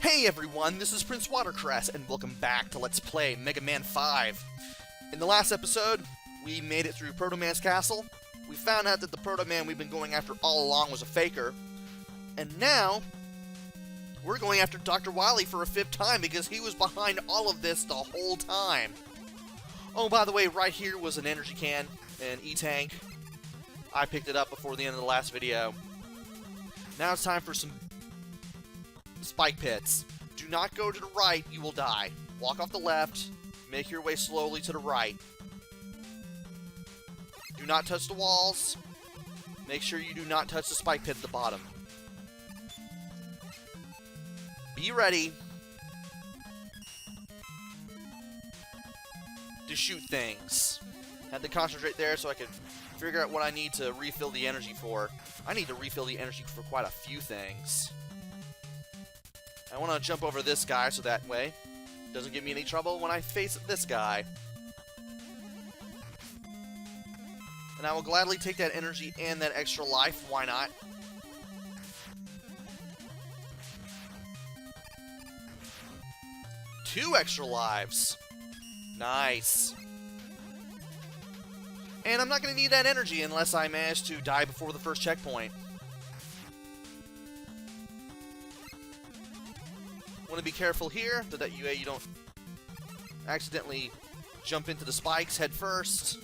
Hey everyone, this is PrinceWatercress, and welcome back to Let's Play Mega Man 5. In the last episode, we made it through Proto Man's castle. We found out that the Proto Man we've been going after all along was a faker. And now, we're going after Dr. Wily for a 5th time because he was behind all of this the whole time. Oh, by the way, right here was an energy can, an E-tank. I picked it up before the end of the last video. Now it's time for some spike pits. Do not go to the right, you will die. Walk off the left, make your way slowly to the right. Do not touch the walls. Make sure you do not touch the spike pit at the bottom. Be ready to shoot things. Had to concentrate there so I could figure out what I need to refill the energy for. I need to refill the energy for quite a few things. I want to jump over this guy so that way it doesn't give me any trouble when I face this guy. And I will gladly take that energy and that extra life. Why not? Two extra lives. Nice. And I'm not going to need that energy unless I manage to die before the first checkpoint. Want to be careful here so that you don't accidentally jump into the spikes head first.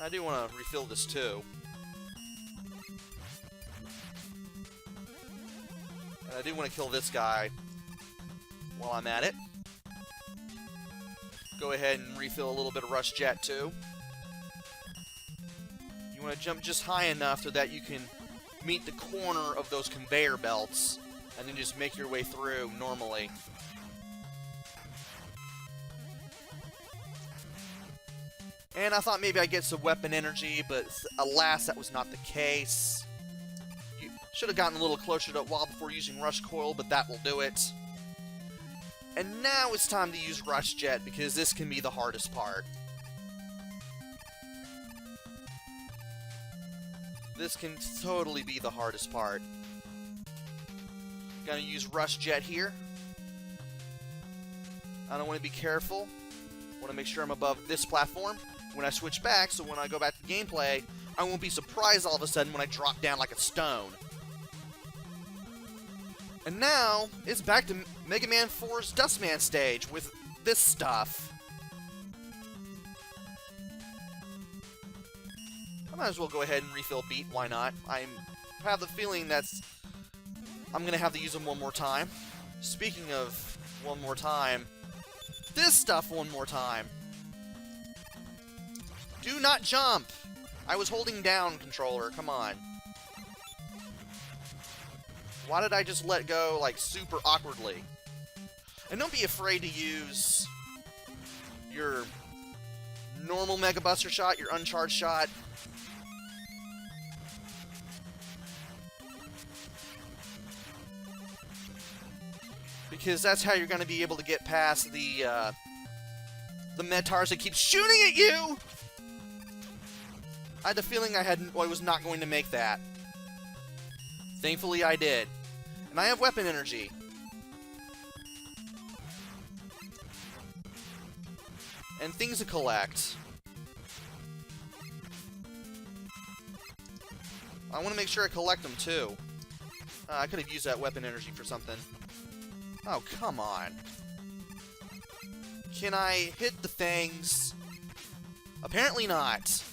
I do want to refill this too. And I do want to kill this guy while I'm at it. Go ahead and refill a little bit of Rush Jet too. You want to jump just high enough so that you can meet the corner of those conveyor belts and then just make your way through normally. And I thought maybe I'd get some weapon energy, but alas, that was not the case. You should have gotten a little closer to it while before using Rush Coil, but that will do it. And now it's time to use Rush Jet, because this can be the hardest part. This can totally be the hardest part. Gonna use Rush Jet here. I don't want to be careful. Want to make sure I'm above this platform when I switch back, so when I go back to gameplay, I won't be surprised all of a sudden when I drop down like a stone. And now, it's back to Mega Man 4's Dustman stage with this stuff. I might as well go ahead and refill Beat, why not? I have the feeling I'm going to have to use them one more time. Speaking of one more time, this stuff one more time. Do not jump! I was holding down, controller, come on. Why did I just let go, like, super awkwardly? And don't be afraid to use your normal Mega Buster shot, your uncharged shot. Because that's how you're going to be able to get past the Metars that keep shooting at you! I had the feeling I was not going to make that. Thankfully, I did. And I have weapon energy. And things to collect. I want to make sure I collect them, too. I could have used that weapon energy for something. Oh, come on. Can I hit the things? Apparently not.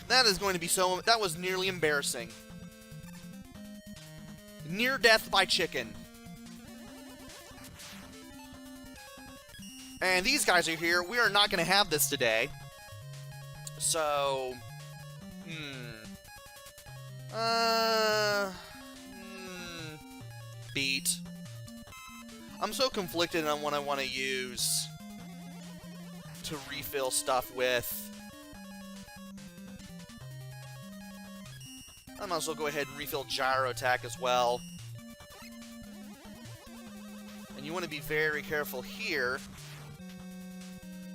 That is going to be so... That was nearly embarrassing. Near death by chicken. And these guys are here. We are not going to have this today. So... Beat. I'm so conflicted on what I want to use to refill stuff with. I might as well go ahead and refill Gyro Attack as well. And you want to be very careful here,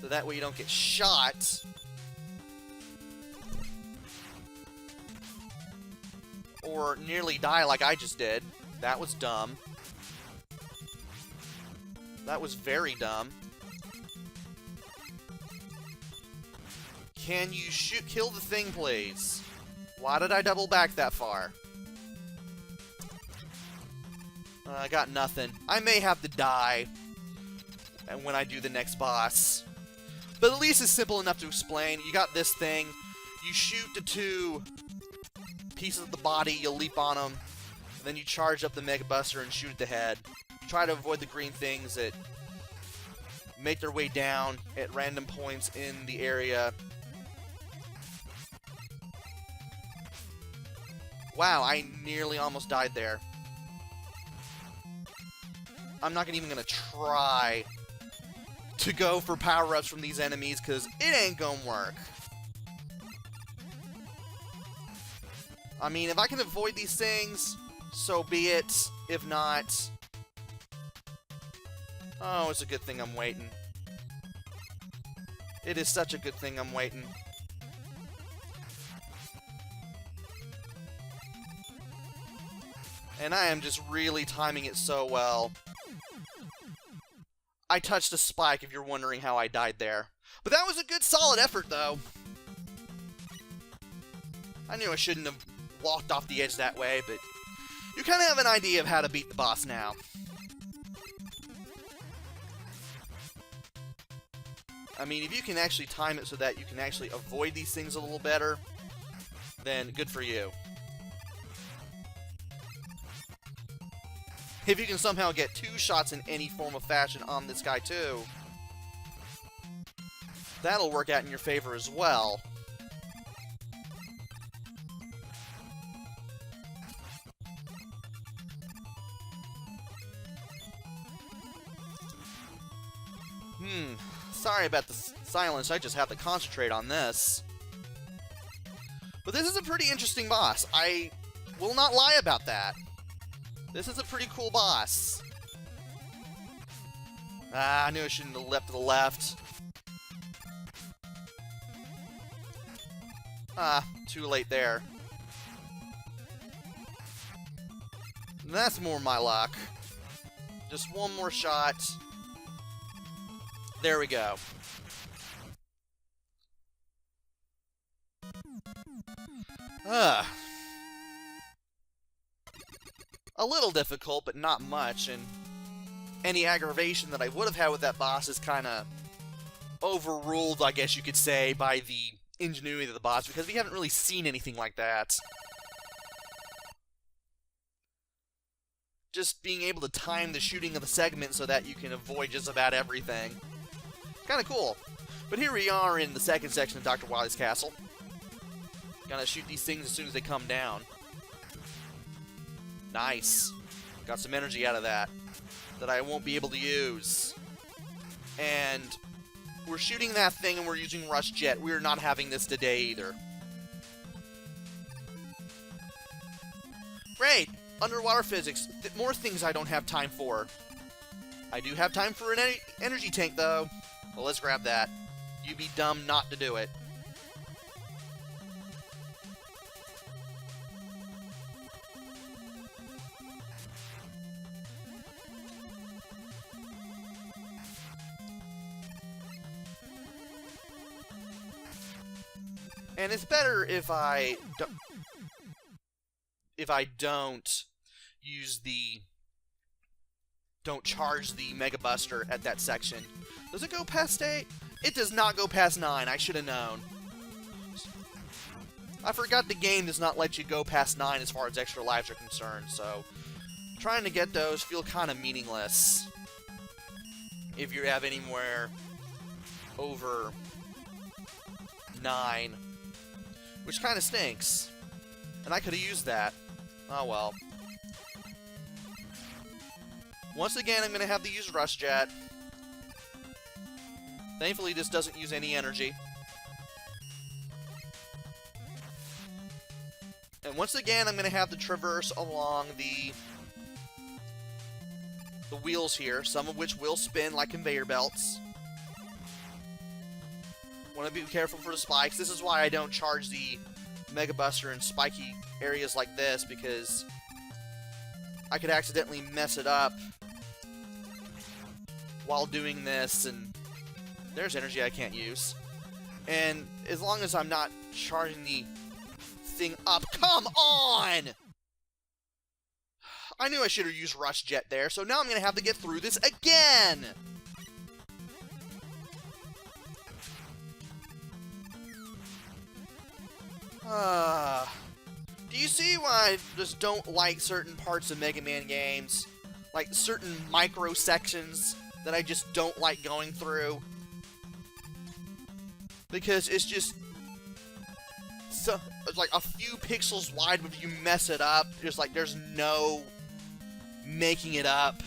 so that way you don't get shot. or nearly die like I just did. That was dumb. That was very dumb. Can you kill the thing, please? Why did I double back that far? I got nothing. I may have to die when I do the next boss. But at least it's simple enough to explain. You got this thing. You shoot the 2 pieces of the body, you leap on them, and then you charge up the Mega Buster and shoot at the head. Try to avoid the green things that make their way down at random points in the area. Wow, I nearly almost died there. I'm not even gonna try to go for power-ups from these enemies, because it ain't gonna work. I mean, if I can avoid these things, so be it. If not... Oh, it's a good thing I'm waiting. It is such a good thing I'm waiting. And I am just really timing it so well. I touched a spike, if you're wondering how I died there. But that was a good, solid effort, though. I knew I shouldn't have walked off the edge that way, but you kind of have an idea of how to beat the boss now. I mean, if you can actually time it so that you can actually avoid these things a little better, then good for you. If you can somehow get 2 shots in any form of fashion on this guy too, that'll work out in your favor as well. Sorry about the silence, I just have to concentrate on this. But this is a pretty interesting boss. I will not lie about that. This is a pretty cool boss. Ah, I knew I shouldn't have leapt to the left. Ah, too late there. That's more my luck. Just one more shot. There we go. A little difficult, but not much, and any aggravation that I would have had with that boss is kind of overruled, I guess you could say, by the ingenuity of the boss, because we haven't really seen anything like that. Just being able to time the shooting of the segment so that you can avoid just about everything. Kind of cool. But here we are in the second section of Dr. Wily's castle. Gotta shoot these things as soon as they come down. Nice. Got some energy out of that I won't be able to use. And we're shooting that thing and we're using Rush Jet. We're not having this today either. Great! Underwater physics. More things I don't have time for. I do have time for an energy tank, though. Well, let's grab that. You'd be dumb not to do it. And it's better if I don't use don't charge the Mega Buster at that section. Does it go past 8? It does not go past 9. I should have known. I forgot the game does not let you go past 9 as far as extra lives are concerned, so trying to get those feel kind of meaningless if you have anywhere over 9, which kind of stinks. And I could have used that. Oh well. Once again, I'm going to have to use Rush Jet. Thankfully, this doesn't use any energy. And once again, I'm going to have to traverse along the wheels here, some of which will spin like conveyor belts. Want to be careful for the spikes. This is why I don't charge the Mega Buster in spiky areas like this, because I could accidentally mess it up while doing this, and there's energy I can't use. And as long as I'm not charging the thing up... Come on! I knew I should have used Rush Jet there, so now I'm going to have to get through this again! Do you see why I just don't like certain parts of Mega Man games? Like, certain micro sections that I just don't like going through? Because it's just... so, it's like a few pixels wide, but if you mess it up, there's no making it up.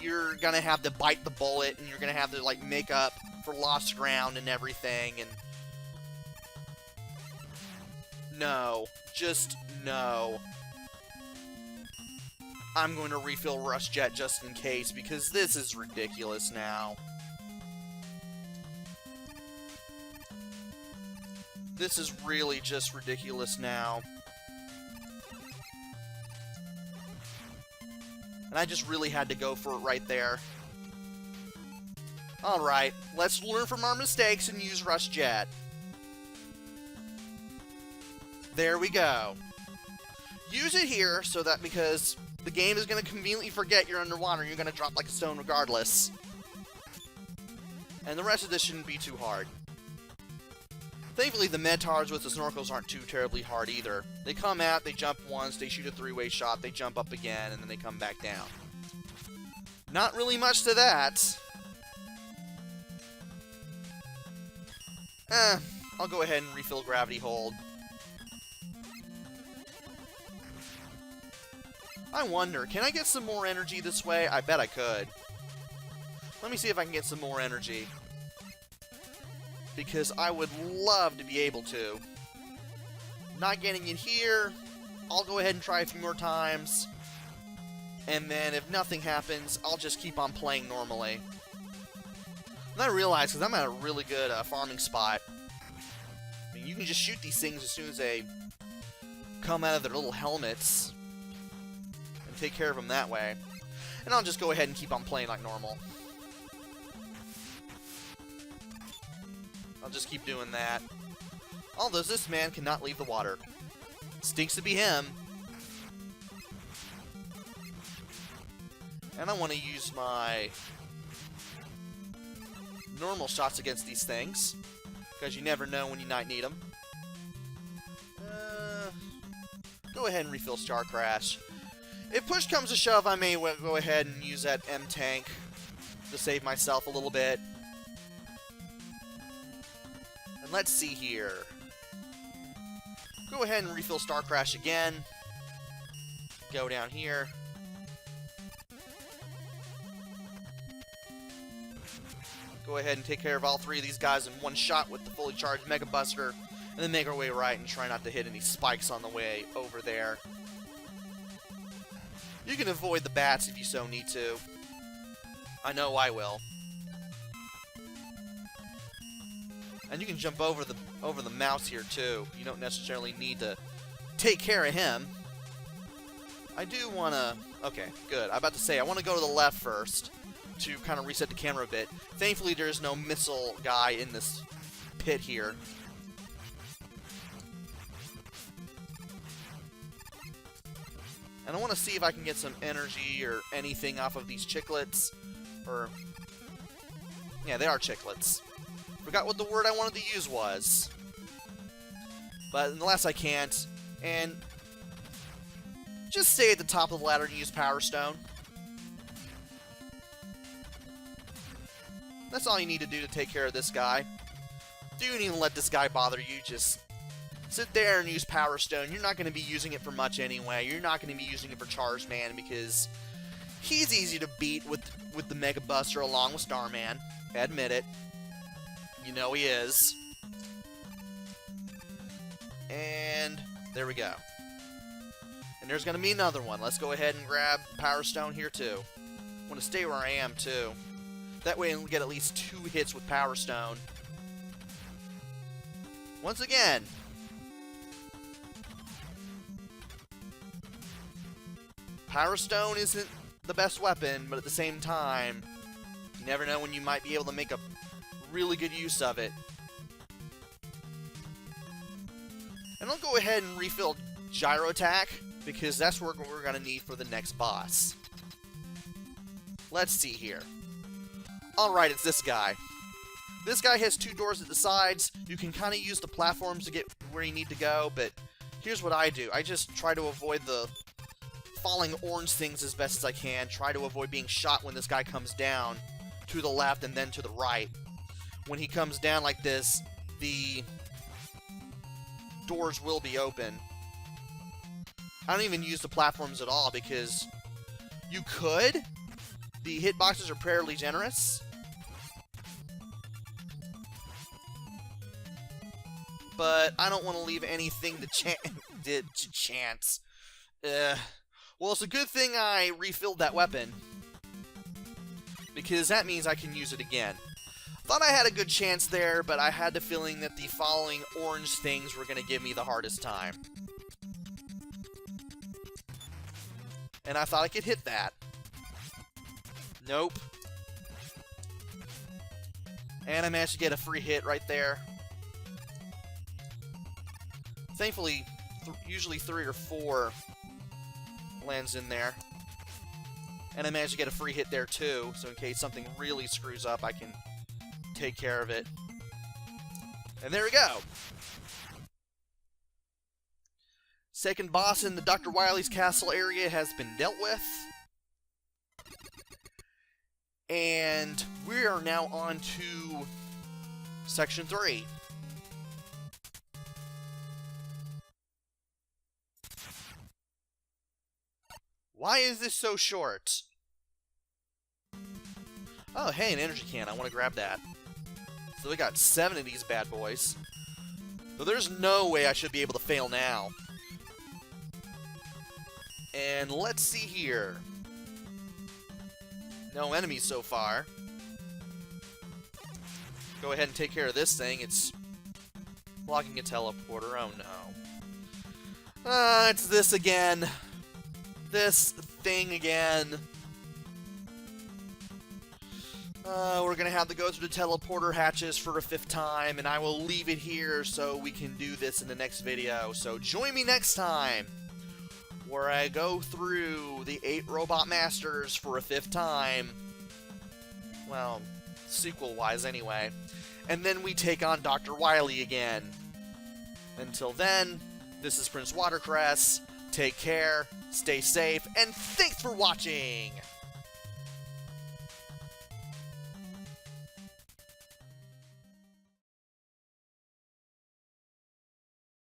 You're gonna have to bite the bullet, and you're gonna have to, like, make up for lost ground and everything, and... No. Just no. I'm going to refill Rush Jet just in case, because this is ridiculous now. This is really just ridiculous now. And I just really had to go for it right there. Alright, let's learn from our mistakes and use Rush Jet. There we go. Use it here so that, because the game is going to conveniently forget you're underwater and you're going to drop like a stone regardless. And the rest of this shouldn't be too hard. Thankfully, the Metars with the snorkels aren't too terribly hard either. They come out, they jump once, they shoot a three-way shot, they jump up again, and then they come back down. Not really much to that. I'll go ahead and refill Gravity Hold. I wonder, can I get some more energy this way? I bet I could. Let me see if I can get some more energy. Because I would love to be able to. Not getting it here. I'll go ahead and try a few more times. And then if nothing happens, I'll just keep on playing normally. And I realize, because I'm at a really good farming spot. I mean, you can just shoot these things as soon as they come out of their little helmets. Take care of them that way. And I'll just go ahead and keep on playing like normal. I'll just keep doing that. Although this man cannot leave the water. Stinks to be him. And I want to use my normal shots against these things, because you never know when you might need them. Go ahead and refill Star Crash. If push comes to shove, I may go ahead and use that M-Tank to save myself a little bit. And let's see here. Go ahead and refill Star Crash again. Go down here. Go ahead and take care of all three of these guys in one shot with the fully charged Mega Buster. And then make our way right and try not to hit any spikes on the way over there. You can avoid the bats if you so need to. I know I will. And you can jump over the mouse here too. You don't necessarily need to take care of him. I do want to... Okay, good. I'm about to say, I want to go to the left first to kind of reset the camera a bit. Thankfully, there's no missile guy in this pit here. And I want to see if I can get some energy or anything off of these chiclets. Or... yeah, they are chiclets. Forgot what the word I wanted to use was. But unless I can't, and... just stay at the top of the ladder and use Power Stone. That's all you need to do to take care of this guy. Don't even let this guy bother you, just... sit there and use Power Stone. You're not going to be using it for much anyway. You're not going to be using it for Charged Man because he's easy to beat with the Mega Buster along with Starman. Admit it. You know he is. And there we go. And there's going to be another one. Let's go ahead and grab Power Stone here too. I want to stay where I am too. That way we'll get at least 2 hits with Power Stone. Once again, Power Stone isn't the best weapon, but at the same time, you never know when you might be able to make a really good use of it. And I'll go ahead and refill Gyro Attack, because that's what we're going to need for the next boss. Let's see here. Alright, it's this guy. This guy has 2 doors at the sides. You can kind of use the platforms to get where you need to go, but here's what I do. I just try to avoid the falling orange things as best as I can. Try to avoid being shot when this guy comes down to the left and then to the right. When he comes down like this, the doors will be open. I don't even use the platforms at all because you could. The hitboxes are fairly generous. But I don't want to leave anything to chance. Well, it's a good thing I refilled that weapon, because that means I can use it again. Thought I had a good chance there, but I had the feeling that the following orange things were going to give me the hardest time. And I thought I could hit that. Nope. And I managed to get a free hit right there. Thankfully, usually 3 or 4 lands in there. And I managed to get a free hit there too, so in case something really screws up, I can take care of it. And there we go! Second boss in the Dr. Wily's castle area has been dealt with. And we are now on to Section 3. Why is this so short? Oh, hey, an energy can. I want to grab that. So we got 7 of these bad boys. So there's no way I should be able to fail now. And let's see here. No enemies so far. Go ahead and take care of this thing. It's blocking a teleporter. Oh no. It's this again. This thing again. We're gonna have to go through the teleporter hatches for a 5th time, and I will leave it here so we can do this in the next video. So join me next time, where I go through the 8 Robot Masters for a 5th time. Well, sequel-wise anyway. And then we take on Dr. Wily again. Until then, this is PrinceWatercress. Take care, stay safe, and thanks for watching!